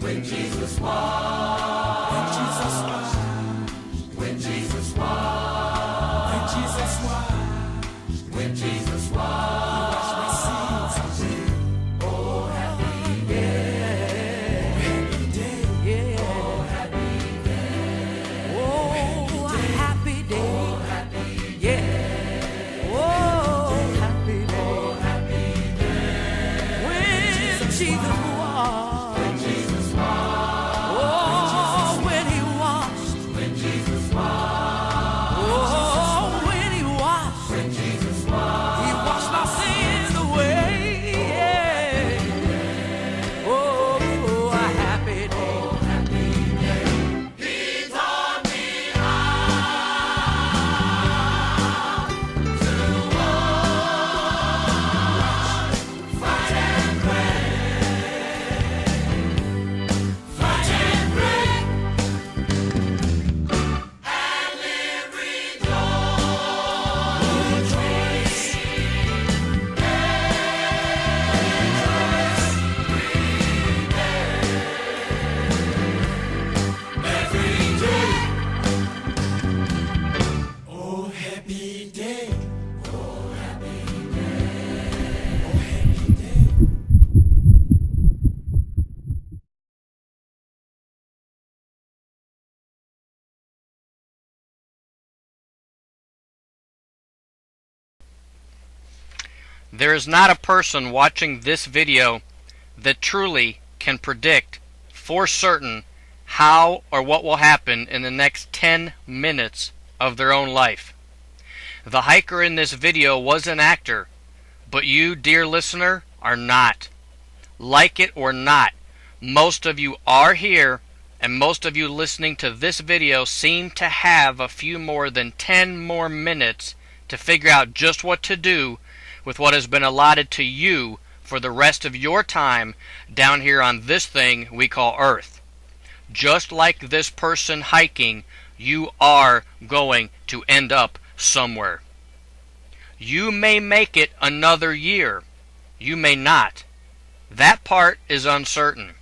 When Jesus washed. When Jesus washed. When Jesus washed. When Jesus washed. When Jesus washed. He washed my sins away. Oh, happy day. Oh, happy day. Yeah. Oh, happy day. Oh, happy day. Oh, happy day. Yeah. Oh, happy day. Oh, happy day. When Jesus washed. When Jesus washed. Oh, when he washed. When Jesus washed. Oh, when he washed. When Jesus washed. He washed my sins away. Yeah. Oh, a happy day. Oh, happy day. He taught me how to walk, fight and pray, fight and pray, and live every day. Oh, happy day. Oh, happy day. Oh, happy day. There is not a person watching this video that truly can predict for certain how or what will happen in the next 10 minutes of their own life. The hiker in this video was an actor, but you, dear listener, are not. Like it or not, most of you are here, and most of you listening to this video seem to have a few more than 10 more minutes to figure out just what to do with what has been allotted to you for the rest of your time down here on this thing we call Earth. Just like this person hiking, you are going to end up somewhere. You may make it another year. You may not. That part is uncertain.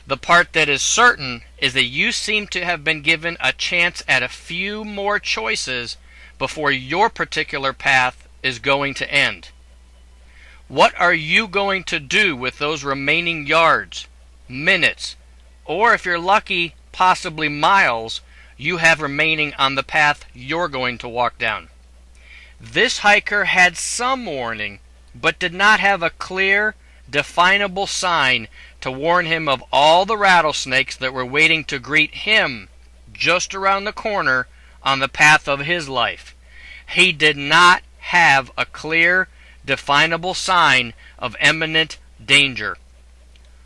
The part that is certain is that you seem to have been given a chance at a few more choices before your particular path is going to end. What are you going to do with those remaining yards, minutes, or if you're lucky, possibly miles, you have remaining on the path you're going to walk down? This hiker had some warning, but did not have a clear, definable sign to warn him of all the rattlesnakes that were waiting to greet him just around the corner on the path of his life. He did not have a clear, definable sign of imminent danger.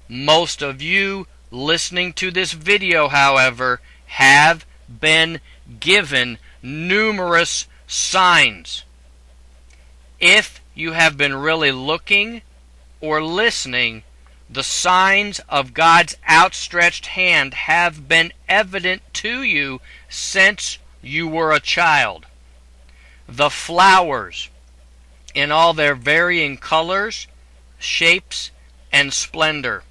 Most of you listening to this video, however, have been given numerous signs. If you have been really looking or listening, the signs of God's outstretched hand have been evident to you since you were a child. The flowers, in all their varying colors, shapes, and splendor.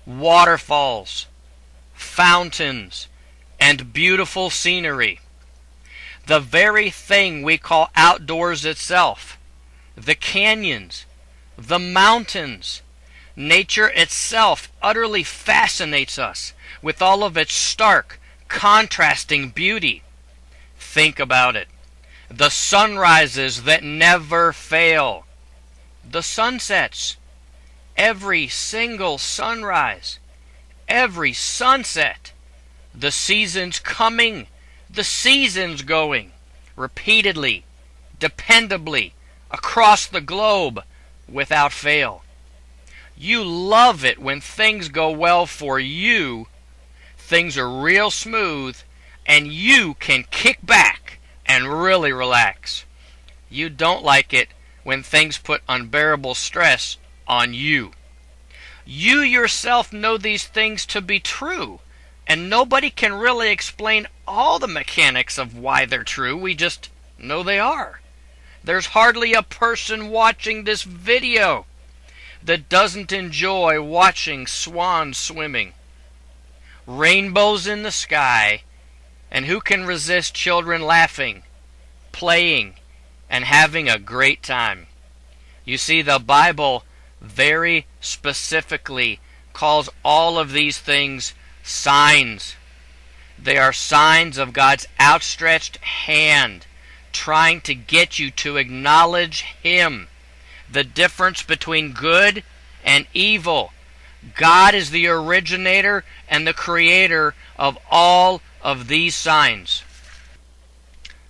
Waterfalls, fountains, and beautiful scenery. The very thing we call outdoors itself. The canyons, the mountains. Nature itself utterly fascinates us with all of its stark, contrasting beauty. Think about it. The sunrises that never fail. The sunsets. Every single sunrise. Every sunset. The seasons coming. The seasons going. Repeatedly. Dependably. Across the globe. Without fail. You love it when things go well for you. Things are real smooth. And you can kick back and really relax. You don't like it when things put unbearable stress on you. You yourself know these things to be true, and nobody can really explain all the mechanics of why they're true. We just know they are. There's hardly a person watching this video that doesn't enjoy watching swans swimming, rainbows in the sky, and who can resist children laughing, playing, and having a great time? You see, the Bible very specifically calls all of these things signs. They are signs of God's outstretched hand, trying to get you to acknowledge Him. The difference between good and evil. God is the originator and the creator of all of these signs.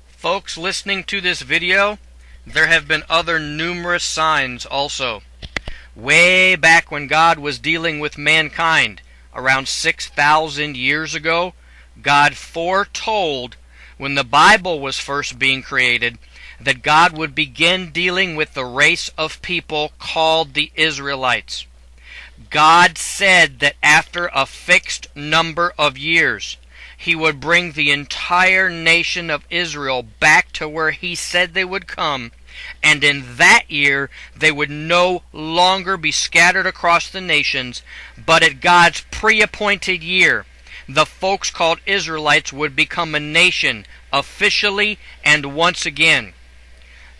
Folks listening to this video, there have been other numerous signs also. Way back when God was dealing with mankind, around 6,000 years ago, God foretold, when the Bible was first being created, that God would begin dealing with the race of people called the Israelites. God said that after a fixed number of years, He would bring the entire nation of Israel back to where He said they would come, and in that year they would no longer be scattered across the nations, but at God's pre-appointed year, the folks called Israelites would become a nation officially and once again.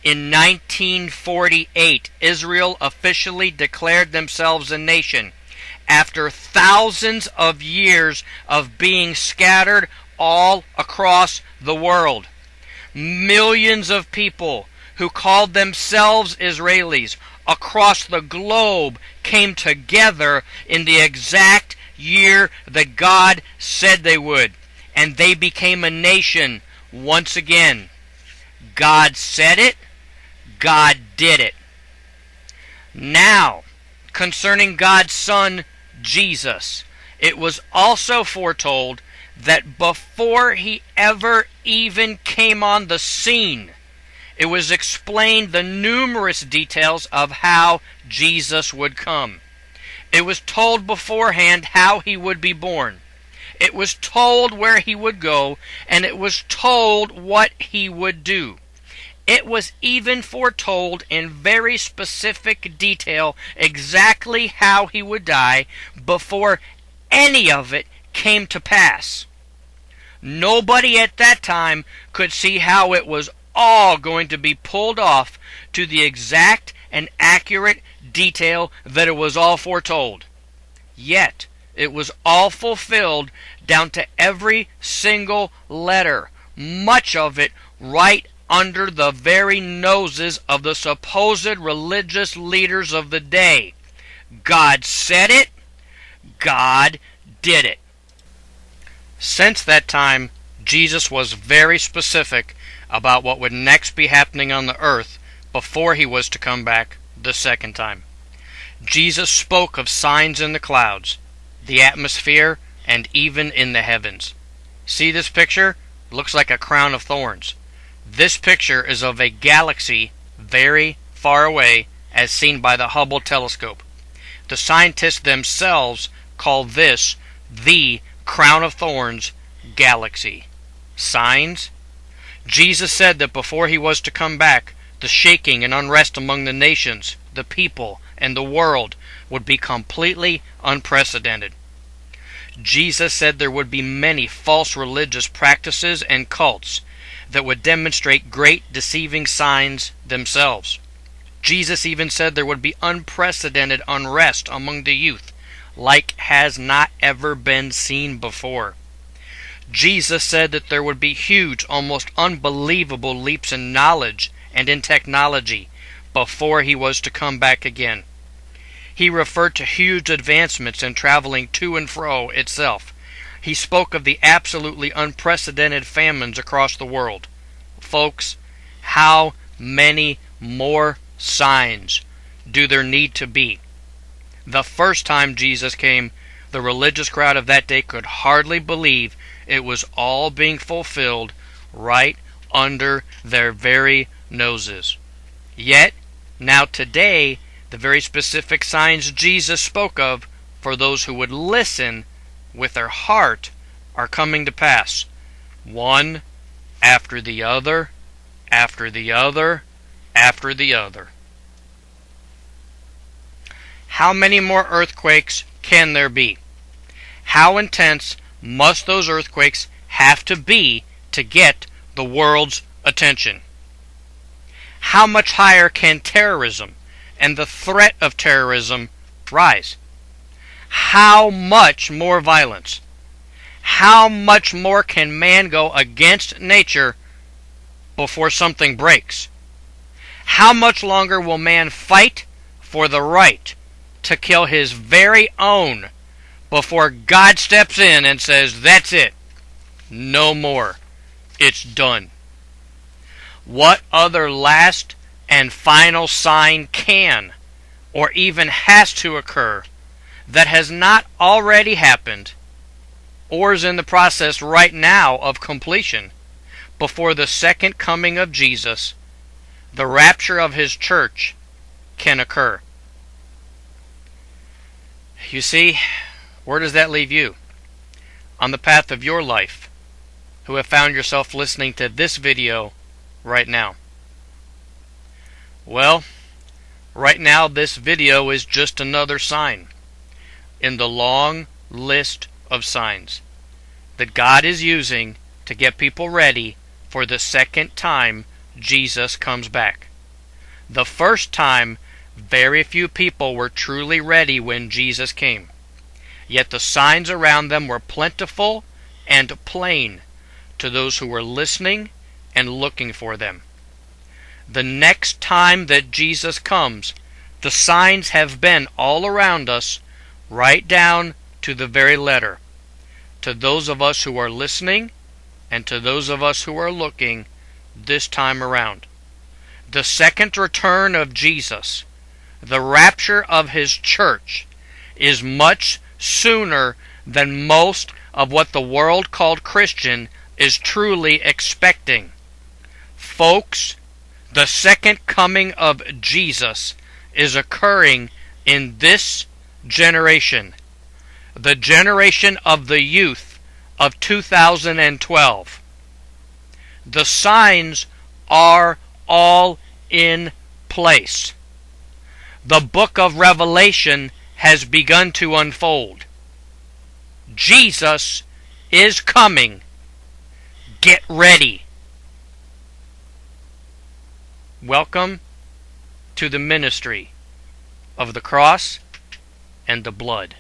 In 1948, Israel officially declared themselves a nation after thousands of years of being scattered all across the world. Millions of people who called themselves Israelis across the globe came together in the exact year that God said they would, and they became a nation once again. God said it, God did it. Now, concerning God's Son, Jesus, it was also foretold that before He ever even came on the scene, it was explained the numerous details of how Jesus would come. It was told beforehand how He would be born. It was told where He would go, and it was told what He would do. It was even foretold in very specific detail exactly how He would die before any of it came to pass. Nobody at that time could see how it was all going to be pulled off to the exact and accurate detail that it was all foretold. Yet, it was all fulfilled down to every single letter, much of it right under the very noses of the supposed religious leaders of the day. God said it, God did it. Since that time, Jesus was very specific about what would next be happening on the earth before He was to come back the second time. Jesus spoke of signs in the clouds, the atmosphere, and even in the heavens. See this picture? It looks like a crown of thorns. This picture is of a galaxy very far away as seen by the Hubble telescope. The scientists themselves call this the crown of thorns galaxy. Signs? Jesus said that before He was to come back, the shaking and unrest among the nations, the people, and the world would be completely unprecedented. Jesus said there would be many false religious practices and cults that would demonstrate great deceiving signs themselves. Jesus even said there would be unprecedented unrest among the youth, like has not ever been seen before. Jesus said that there would be huge, almost unbelievable leaps in knowledge and in technology before He was to come back again. He referred to huge advancements in traveling to and fro itself. He spoke of the absolutely unprecedented famines across the world. Folks, how many more signs do there need to be? The first time Jesus came, the religious crowd of that day could hardly believe it was all being fulfilled right under their very noses. Yet, now today, the very specific signs Jesus spoke of for those who would listen with their heart are coming to pass. One after the other, after the other, after the other. How many more earthquakes can there be? How intense must those earthquakes have to be to get the world's attention? How much higher can terrorism and the threat of terrorism rise? How much more violence? How much more can man go against nature before something breaks? How much longer will man fight for the right to kill his very own before God steps in and says, that's it, no more, it's done? What other last and final sign can or even has to occur that has not already happened or is in the process right now of completion before the second coming of Jesus, the rapture of his church, can occur? You see, where does that leave you on the path of your life who have found yourself listening to this video right now? Well, right now this video is just another sign in the long list of signs that God is using to get people ready for the second time Jesus comes back. The first time, very few people were truly ready when Jesus came. Yet the signs around them were plentiful and plain to those who were listening and looking for them. The next time that Jesus comes, the signs have been all around us, right down to the very letter. To those of us who are listening and to those of us who are looking this time around. The second return of Jesus, the rapture of his church, is much sooner than most of what the world called Christian is truly expecting. Folks, the second coming of Jesus is occurring in this generation, the generation of the youth of 2012. The signs are all in place. The book of Revelation has begun to unfold. Jesus is coming. Get ready. Welcome to the ministry of the cross and the blood.